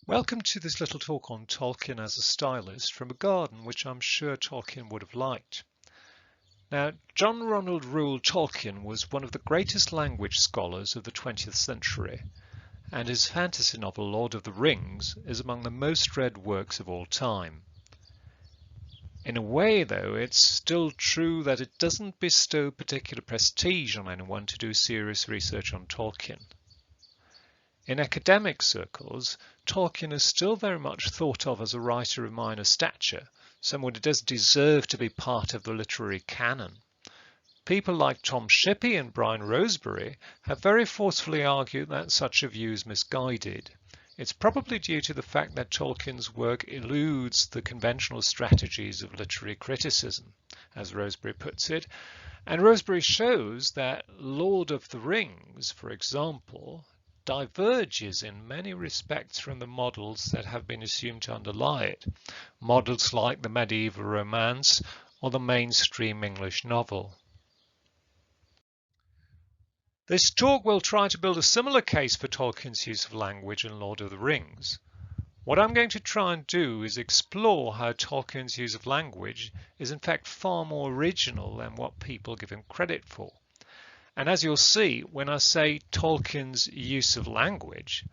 Welcome to this little talk on Tolkien as a stylist from a garden which I'm sure Tolkien would have liked. Now, John Ronald Reuel Tolkien was one of the greatest language scholars of the 20th century, and his fantasy novel Lord of the Rings is among the most read works of all time. In a way, though, it's still true that it doesn't bestow particular prestige on anyone to do serious research on Tolkien. In academic circles, Tolkien is still very much thought of as a writer of minor stature, someone who does deserve to be part of the literary canon. People like Tom Shippey and Brian Rosebury have very forcefully argued that such a view is misguided. It's probably due to the fact that Tolkien's work eludes the conventional strategies of literary criticism, as Rosebury puts it, and Rosebury shows that Lord of the Rings, for example, diverges in many respects from the models that have been assumed to underlie it, models like the medieval romance or the mainstream English novel. This talk will try to build a similar case for Tolkien's use of language in Lord of the Rings. What I'm going to try and do is explore how Tolkien's use of language is in fact far more original than what people give him credit for. And as you'll see, when I say Tolkien's use of language,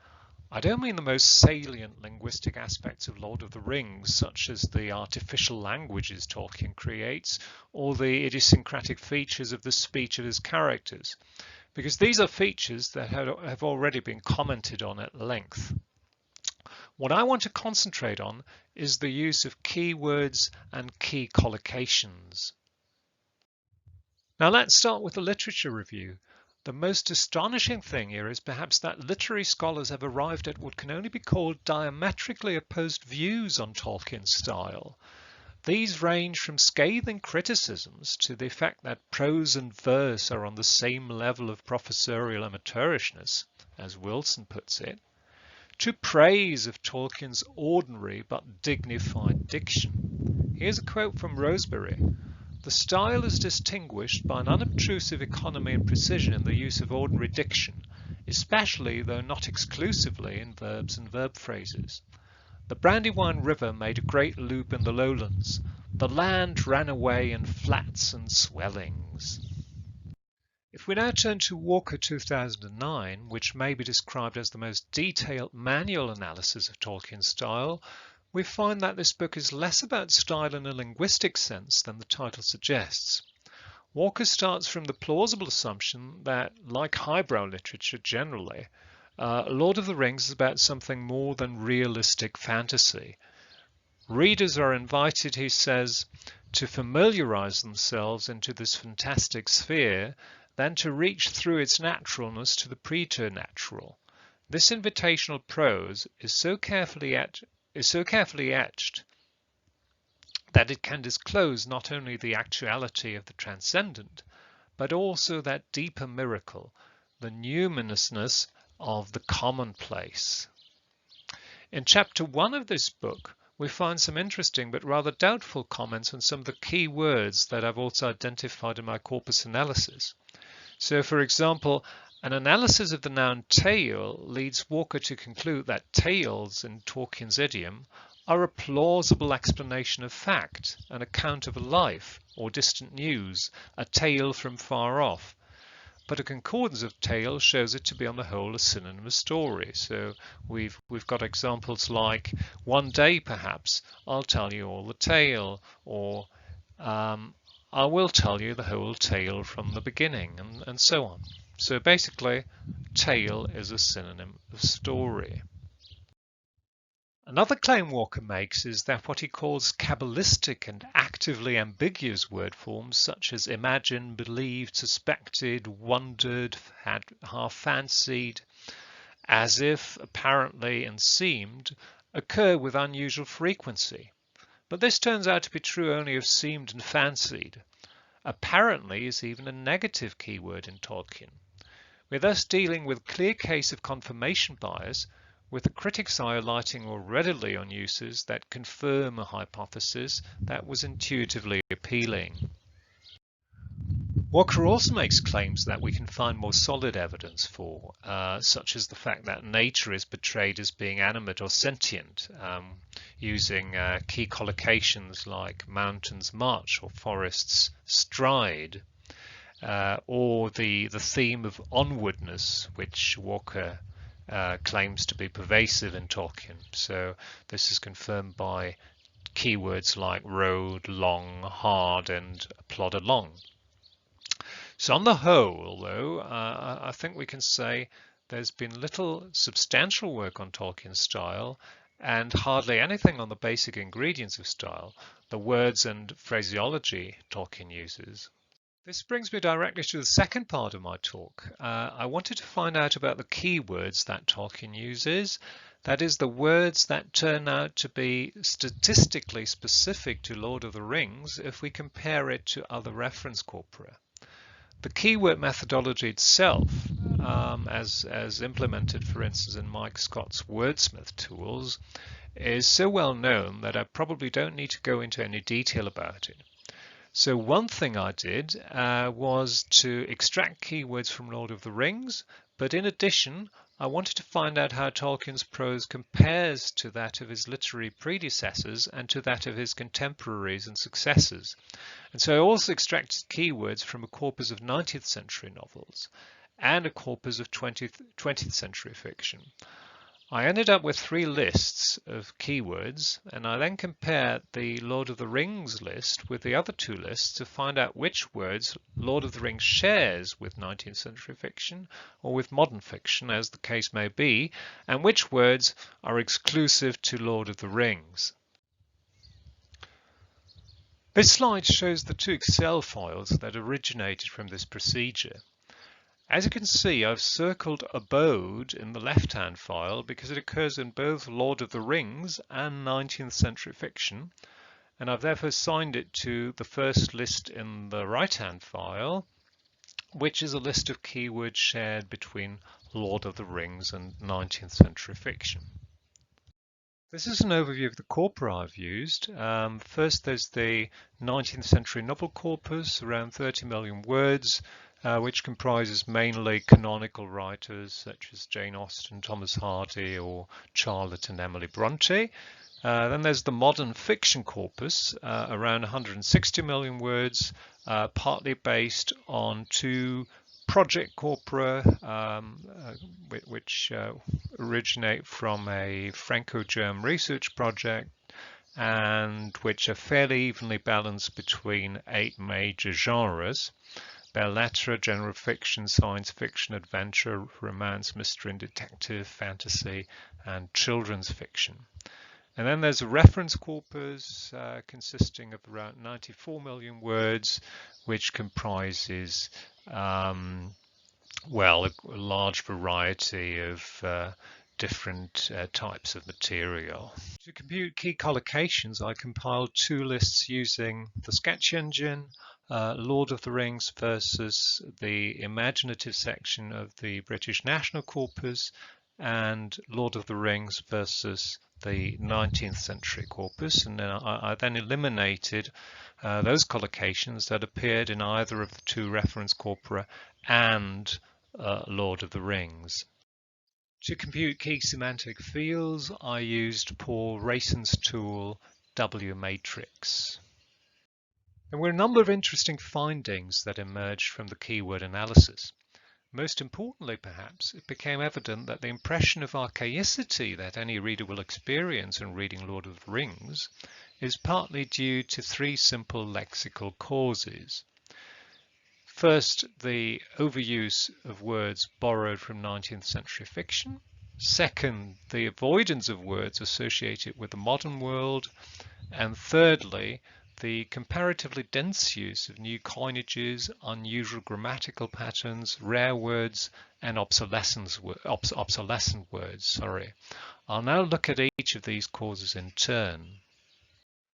I don't mean the most salient linguistic aspects of Lord of the Rings, such as the artificial languages Tolkien creates, or the idiosyncratic features of the speech of his characters, because these are features that have already been commented on at length. What I want to concentrate on is the use of keywords and key collocations. Now let's start with the literature review. The most astonishing thing here is perhaps that literary scholars have arrived at what can only be called diametrically opposed views on Tolkien's style. These range from scathing criticisms to the effect that prose and verse are on the same level of professorial amateurishness, as Wilson puts it, to praise of Tolkien's ordinary but dignified diction. Here's a quote from Rosebury. The style is distinguished by an unobtrusive economy and precision in the use of ordinary diction, especially, though not exclusively, in verbs and verb phrases. The Brandywine River made a great loop in the lowlands. The land ran away in flats and swellings. If we now turn to Walker 2009, which may be described as the most detailed manual analysis of Tolkien's style, we find that this book is less about style in a linguistic sense than the title suggests. Walker starts from the plausible assumption that, like highbrow literature generally, Lord of the Rings is about something more than realistic fantasy. Readers are invited, he says, to familiarize themselves into this fantastic sphere, then to reach through its naturalness to the preternatural. This invitational prose is so carefully etched that it can disclose not only the actuality of the transcendent, but also that deeper miracle, the numinousness of the commonplace. In chapter 1 of this book, we find some interesting but rather doubtful comments on some of the key words that I've also identified in my corpus analysis. So, for example, an analysis of the noun tale leads Walker to conclude that tales, in Tolkien's idiom, are a plausible explanation of fact, an account of a life, or distant news, a tale from far off. But a concordance of tale shows it to be on the whole a synonym of story. So we've got examples like one day perhaps I'll tell you all the tale, or I will tell you the whole tale from the beginning, and so on. So basically, tale is a synonym of story. Another claim Walker makes is that what he calls Kabbalistic and actively ambiguous word forms such as imagined, believed, suspected, wondered, had half fancied, as if, apparently, and seemed, occur with unusual frequency. But this turns out to be true only of seemed and fancied. Apparently is even a negative keyword in Tolkien. We're thus dealing with a clear case of confirmation bias, with the critics highlighting more readily on uses that confirm a hypothesis that was intuitively appealing. Walker also makes claims that we can find more solid evidence for, such as the fact that nature is portrayed as being animate or sentient, using key collocations like mountains march or forests stride, or the theme of onwardness, which Walker claims to be pervasive in Tolkien. So this is confirmed by keywords like road, long, hard, and plod along. So on the whole, though, I think we can say there's been little substantial work on Tolkien's style and hardly anything on the basic ingredients of style, the words and phraseology Tolkien uses. This brings me directly to the second part of my talk. I wanted to find out about the keywords that Tolkien uses, that is, the words that turn out to be statistically specific to Lord of the Rings if we compare it to other reference corpora. The keyword methodology itself, as implemented, for instance, in Mike Scott's wordsmith tools, is so well known that I probably don't need to go into any detail about it. So one thing I did was to extract keywords from Lord of the Rings, but in addition, I wanted to find out how Tolkien's prose compares to that of his literary predecessors and to that of his contemporaries and successors. And so I also extracted keywords from a corpus of 19th century novels and a corpus of 20th century fiction. I ended up with 3 lists of keywords, and I then compared the Lord of the Rings list with the other 2 lists to find out which words Lord of the Rings shares with 19th century fiction or with modern fiction, as the case may be, and which words are exclusive to Lord of the Rings. This slide shows the 2 Excel files that originated from this procedure. As you can see, I've circled abode in the left-hand file because it occurs in both Lord of the Rings and 19th century fiction, and I've therefore assigned it to the first list in the right-hand file, which is a list of keywords shared between Lord of the Rings and 19th century fiction. This is an overview of the corpora I've used. First, there's the 19th century novel corpus, around 30 million words, which comprises mainly canonical writers such as Jane Austen, Thomas Hardy, or Charlotte and Emily Bronte. Then there's the modern fiction corpus, around 160 million words, partly based on 2 project corpora, which originate from a Franco-German research project and which are fairly evenly balanced between 8 major genres: belles lettres, general fiction, science fiction, adventure, romance, mystery and detective, fantasy, and children's fiction. And then there's a reference corpus consisting of around 94 million words, which comprises well, a large variety of different types of material. To compute key collocations, I compiled 2 lists using the sketch engine, Lord of the Rings versus the imaginative section of the British National Corpus, and Lord of the Rings versus the 19th century corpus, and then I then eliminated those collocations that appeared in either of the 2 reference corpora and Lord of the Rings. To compute key semantic fields, I used Paul Racin's tool W-matrix. There were a number of interesting findings that emerged from the keyword analysis. Most importantly, perhaps, it became evident that the impression of archaicity that any reader will experience in reading Lord of the Rings is partly due to 3 simple lexical causes. First, the overuse of words borrowed from 19th century fiction. Second, the avoidance of words associated with the modern world. And thirdly, the comparatively dense use of new coinages, unusual grammatical patterns, rare words, and obsolescent words. I'll now look at each of these causes in turn.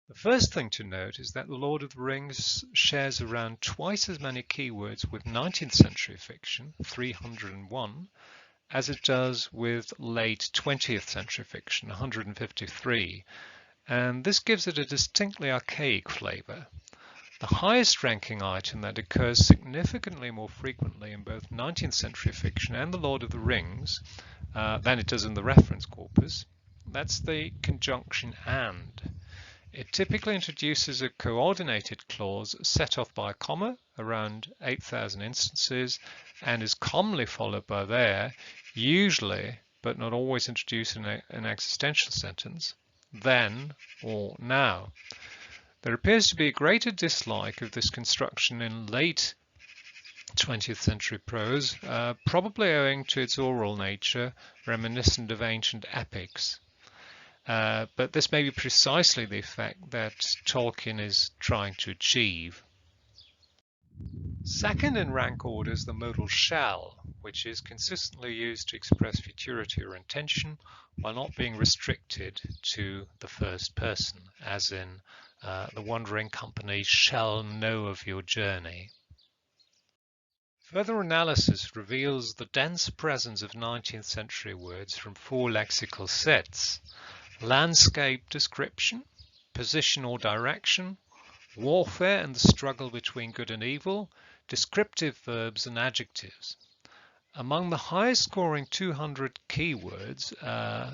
The first thing to note is that The Lord of the Rings shares around twice as many keywords with 19th century fiction, 301, as it does with late 20th century fiction, 153, and this gives it a distinctly archaic flavour. The highest ranking item that occurs significantly more frequently in both 19th century fiction and The Lord of the Rings than it does in the reference corpus, that's the conjunction and. It typically introduces a coordinated clause set off by a comma, around 8,000 instances, and is commonly followed by there, usually, but not always introduced in an existential sentence, then or now. There appears to be a greater dislike of this construction in late 20th century prose, probably owing to its oral nature, reminiscent of ancient epics. But this may be precisely the effect that Tolkien is trying to achieve. Second in rank order is the modal shall, which is consistently used to express futurity or intention while not being restricted to the first person, as in the wandering company shall know of your journey. Further analysis reveals the dense presence of 19th century words from 4 lexical sets: landscape description, position or direction, warfare and the struggle between good and evil, descriptive verbs and adjectives. Among the highest scoring 200 keywords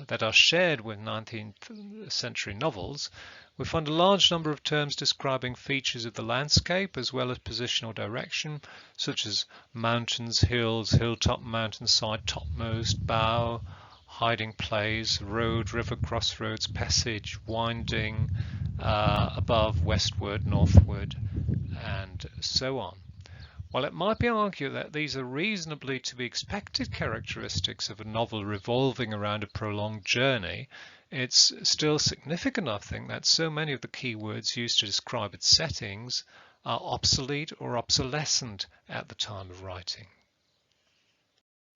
that are shared with 19th century novels, we find a large number of terms describing features of the landscape as well as position or direction, such as mountains, hills, hilltop, mountainside, topmost, bow, hiding place, road, river, crossroads, passage, winding, above, westward, northward, and so on. While it might be argued that these are reasonably to be expected characteristics of a novel revolving around a prolonged journey, it's still significant, I think, that so many of the keywords used to describe its settings are obsolete or obsolescent at the time of writing.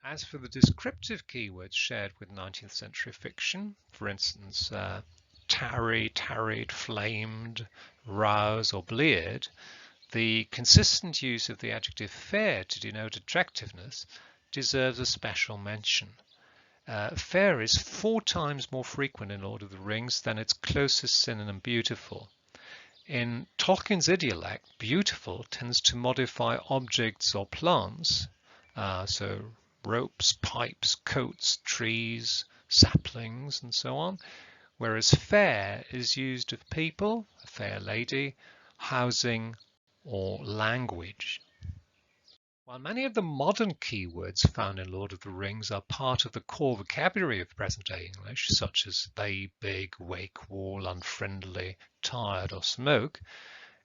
As for the descriptive keywords shared with 19th century fiction, for instance, tarry, tarried, flamed, rouse, or bleared, the consistent use of the adjective fair to denote attractiveness deserves a special mention. Fair is 4 times more frequent in Lord of the Rings than its closest synonym beautiful. In Tolkien's idiolect, beautiful tends to modify objects or plants, so ropes, pipes, coats, trees, saplings, and so on, whereas fair is used of people, a fair lady, housing, or language. While many of the modern keywords found in Lord of the Rings are part of the core vocabulary of present-day English, such as they, big, wake, wall, unfriendly, tired, or smoke,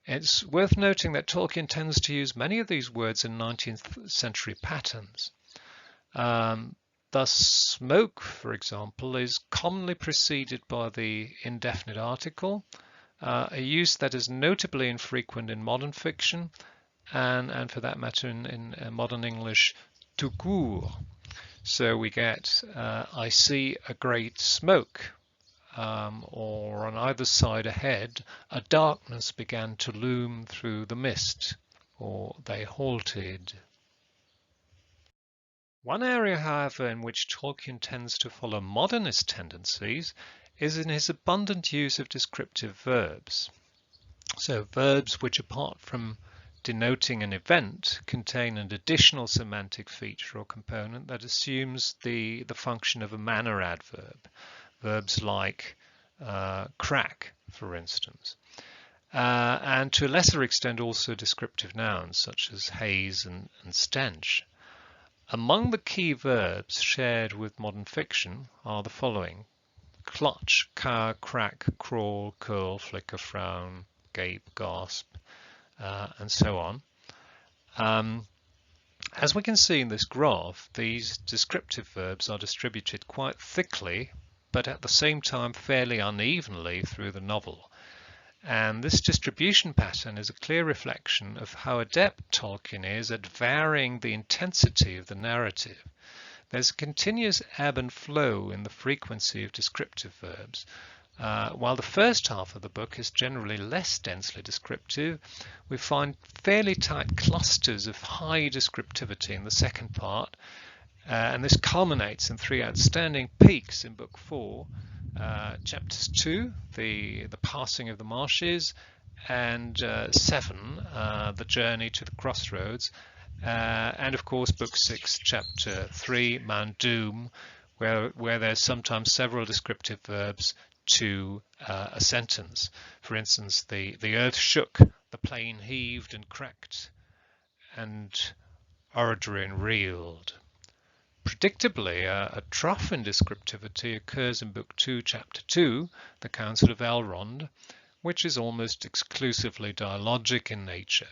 it's worth noting that Tolkien tends to use many of these words in 19th century patterns. Thus, smoke, for example, is commonly preceded by the indefinite article, a use that is notably infrequent in modern fiction and for that matter in modern English, tout court. So we get I see a great smoke, or on either side ahead a darkness began to loom through the mist, or they halted. One area, however, in which Tolkien tends to follow modernist tendencies is in his abundant use of descriptive verbs. So verbs which, apart from denoting an event, contain an additional semantic feature or component that assumes the function of a manner adverb. Verbs like crack, for instance. And to a lesser extent also descriptive nouns such as haze and stench. Among the key verbs shared with modern fiction are the following: clutch, cower, crack, crawl, curl, flicker, frown, gape, gasp, and so on. As we can see in this graph, these descriptive verbs are distributed quite thickly, but at the same time fairly unevenly through the novel. And this distribution pattern is a clear reflection of how adept Tolkien is at varying the intensity of the narrative. There's a continuous ebb and flow in the frequency of descriptive verbs. While the first half of the book is generally less densely descriptive, we find fairly tight clusters of high descriptivity in the second part, and this culminates in 3 outstanding peaks in Book 4, Chapters 2, the passing of the marshes, and 7, The Journey to the Crossroads, and of course Book 6, Chapter 3, Mount Doom, where there's sometimes several descriptive verbs to a sentence. For instance, the earth shook, the plain heaved and cracked, and Orodruin reeled. Predictably, a trough in descriptivity occurs in Book 2, Chapter 2, The Council of Elrond, which is almost exclusively dialogic in nature.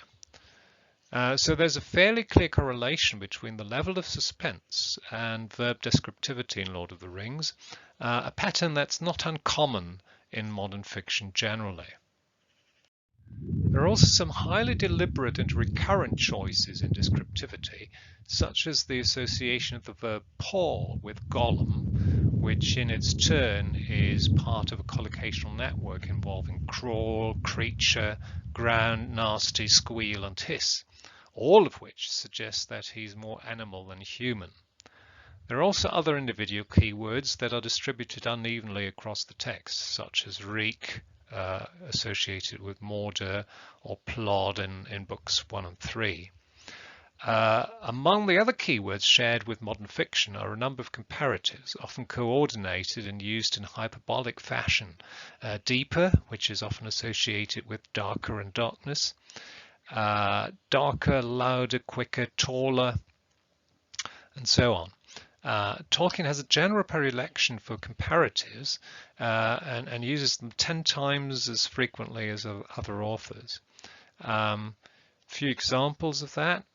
So there's a fairly clear correlation between the level of suspense and verb descriptivity in Lord of the Rings, a pattern that's not uncommon in modern fiction generally. There are also some highly deliberate and recurrent choices in descriptivity, such as the association of the verb paw with Gollum, which in its turn is part of a collocational network involving crawl, creature, ground, nasty, squeal, and hiss, all of which suggests that he's more animal than human. There are also other individual keywords that are distributed unevenly across the text, such as reek, associated with Mordor, or plod in books 1 and 3. Among the other keywords shared with modern fiction are a number of comparatives, often coordinated and used in hyperbolic fashion. Deeper, which is often associated with darker and darkness, darker, louder, quicker, taller, and so on. Tolkien has a general predilection for comparatives and uses them 10 times as frequently as other authors. Few examples of that.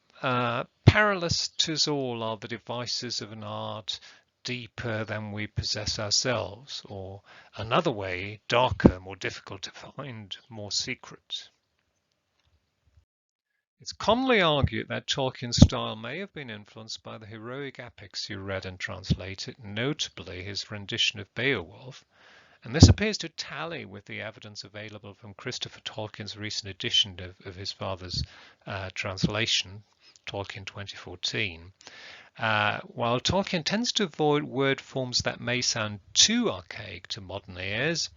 Perilous 'tis all are the devices of an art deeper than we possess ourselves, or another way, darker, more difficult to find, more secret. It's commonly argued that Tolkien's style may have been influenced by the heroic epics he read and translated, notably his rendition of Beowulf, and this appears to tally with the evidence available from Christopher Tolkien's recent edition of his father's translation, Tolkien 2014. While Tolkien tends to avoid word forms that may sound too archaic to modern ears,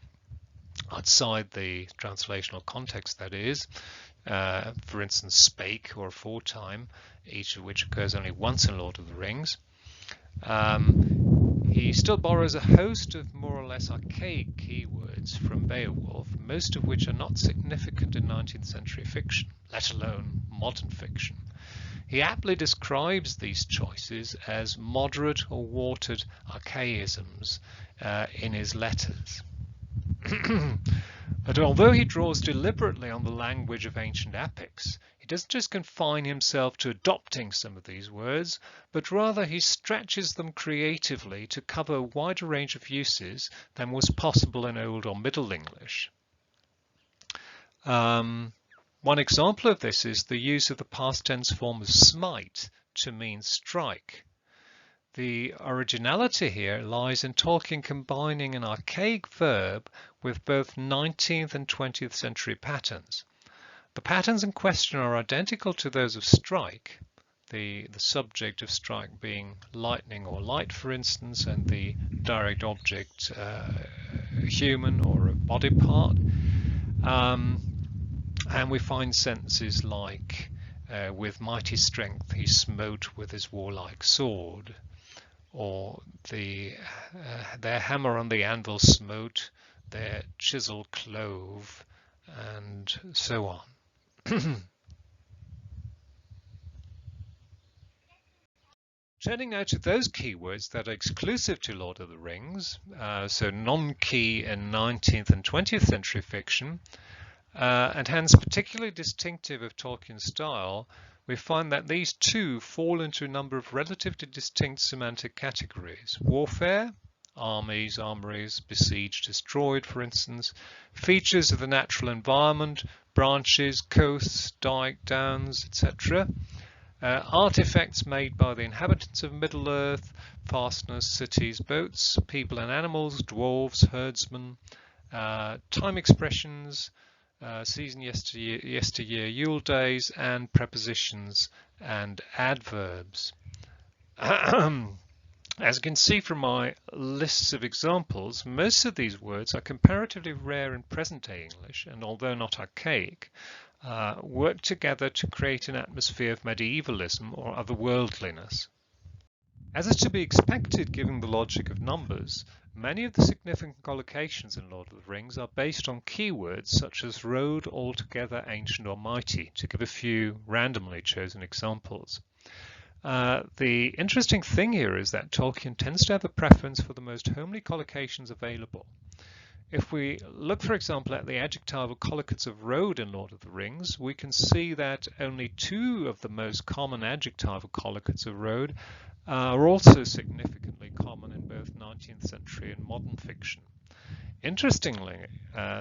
outside the translational context that is, for instance, spake or aforetime, each of which occurs only once in Lord of the Rings. He still borrows a host of more or less archaic keywords from Beowulf, most of which are not significant in 19th century fiction, let alone modern fiction. He aptly describes these choices as moderate or watered archaisms in his letters. But although he draws deliberately on the language of ancient epics, he doesn't just confine himself to adopting some of these words, but rather he stretches them creatively to cover a wider range of uses than was possible in Old or Middle English. One example of this is the use of the past tense form of smite to mean strike. The originality here lies in Tolkien combining an archaic verb with both 19th and 20th century patterns. The patterns in question are identical to those of strike, the subject of strike being lightning or light, for instance, and the direct object human or a body part. And we find sentences like, with mighty strength he smote with his warlike sword, or their hammer on the anvil smote, their chisel clove, and so on. Turning now to those keywords that are exclusive to Lord of the Rings, so non-key in 19th and 20th century fiction, and hence particularly distinctive of Tolkien's style, we find that these two fall into a number of relatively distinct semantic categories. Warfare, armies, armories, besieged, destroyed, for instance, features of the natural environment, branches, coasts, dike, downs, etc. Artifacts made by the inhabitants of Middle-earth, fasteners, cities, boats, people and animals, dwarves, herdsmen, time expressions, season, yesteryear, Yule days, and prepositions and adverbs. As you can see from my lists of examples, most of these words are comparatively rare in present-day English, and although not archaic, work together to create an atmosphere of medievalism or otherworldliness. As is to be expected given the logic of numbers, many of the significant collocations in Lord of the Rings are based on keywords such as road, altogether, ancient or mighty, to give a few randomly chosen examples. The interesting thing here is that Tolkien tends to have a preference for the most homely collocations available. If we look, for example, at the adjectival collocates of road in Lord of the Rings, we can see that only 2 of the most common adjectival collocates of road are also significantly common in both 19th century and modern fiction. Interestingly,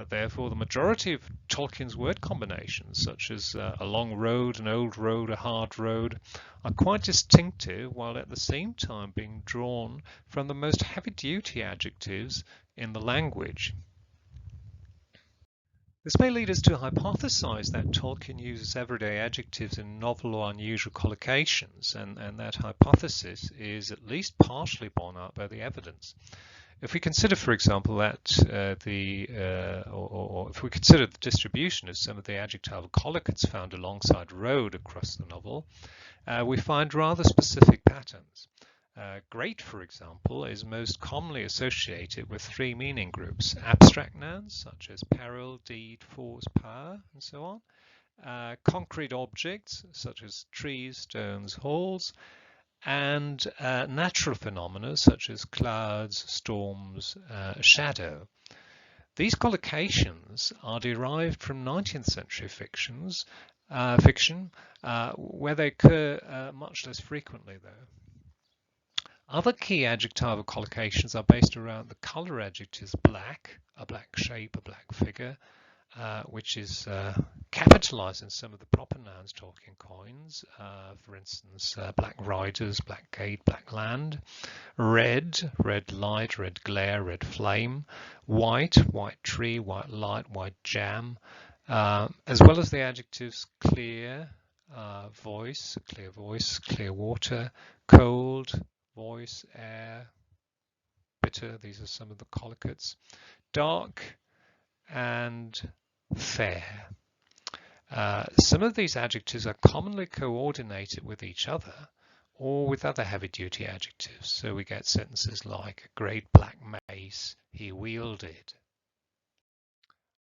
therefore, the majority of Tolkien's word combinations, such as a long road, an old road, a hard road, are quite distinctive, while at the same time being drawn from the most heavy-duty adjectives in the language. This may lead us to hypothesize that Tolkien uses everyday adjectives in novel or unusual collocations, and that hypothesis is at least partially borne out by the evidence. If we consider, for example, that if we consider the distribution of some of the adjectival collocates found alongside road across the novel, we find rather specific patterns. Great, for example, is most commonly associated with 3 meaning groups: abstract nouns such as peril, deed, force, power, and so on; concrete objects such as trees, stones, halls; and natural phenomena such as clouds, storms, shadow. These collocations are derived from 19th century fiction, where they occur much less frequently, though. Other key adjectival collocations are based around the color adjectives black, a black shape, a black figure, which is capitalized in some of the proper nouns Tolkien coins, for instance, black riders, black gate, black land; red, red light, red glare, red flame; white, white tree, white light, white jam, as well as the adjectives clear, voice, clear voice, clear water; cold, voice, air; bitter, these are some of the collocates; dark, and fair. Some of these adjectives are commonly coordinated with each other or with other heavy-duty adjectives, so we get sentences like a great black mace he wielded.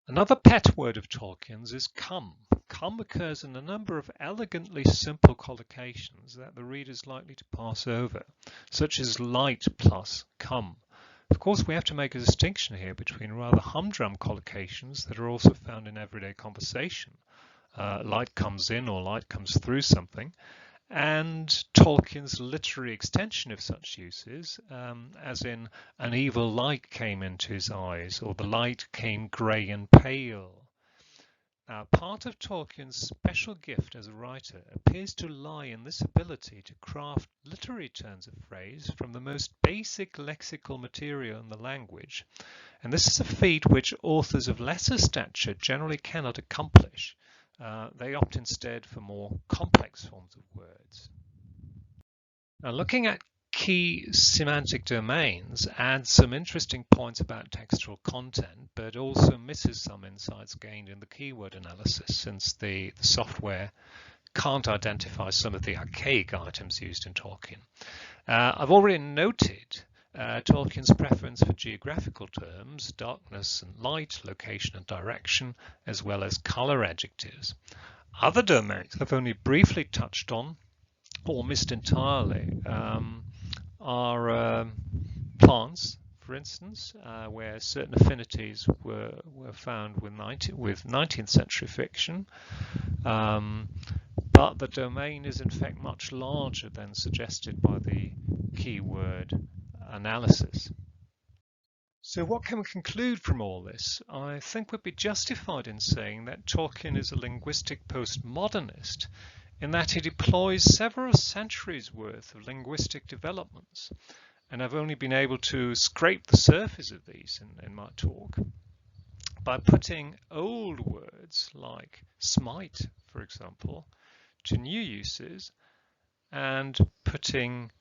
Another pet word of Tolkien's is come. Come occurs in a number of elegantly simple collocations that the reader is likely to pass over, such as light plus come. Of course, we have to make a distinction here between rather humdrum collocations that are also found in everyday conversation, light comes in or light comes through something, and Tolkien's literary extension of such uses, as in an evil light came into his eyes, or the light came grey and pale. Now, part of Tolkien's special gift as a writer appears to lie in this ability to craft literary turns of phrase from the most basic lexical material in the language, and this is a feat which authors of lesser stature generally cannot accomplish. They opt instead for more complex forms of words. Now, looking at key semantic domains adds some interesting points about textual content, but also misses some insights gained in the keyword analysis, since the software can't identify some of the archaic items used in Tolkien. I've already noted Tolkien's preference for geographical terms, darkness and light, location and direction, as well as color adjectives. Other domains I've only briefly touched on or missed entirely are plants, for instance, where certain affinities were found with 19th century fiction, but the domain is in fact much larger than suggested by the keyword analysis. So what can we conclude from all this? I think we'd be justified in saying that Tolkien is a linguistic postmodernist, in that he deploys several centuries worth of linguistic developments, and I've only been able to scrape the surface of these in my talk by putting old words like smite, for example, to new uses, and putting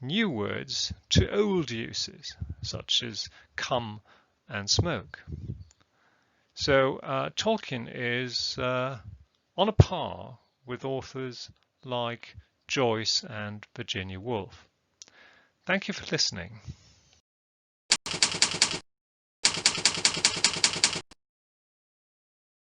new words to old uses, such as come and smoke. So Tolkien is on a par with authors like Joyce and Virginia Woolf. Thank you for listening.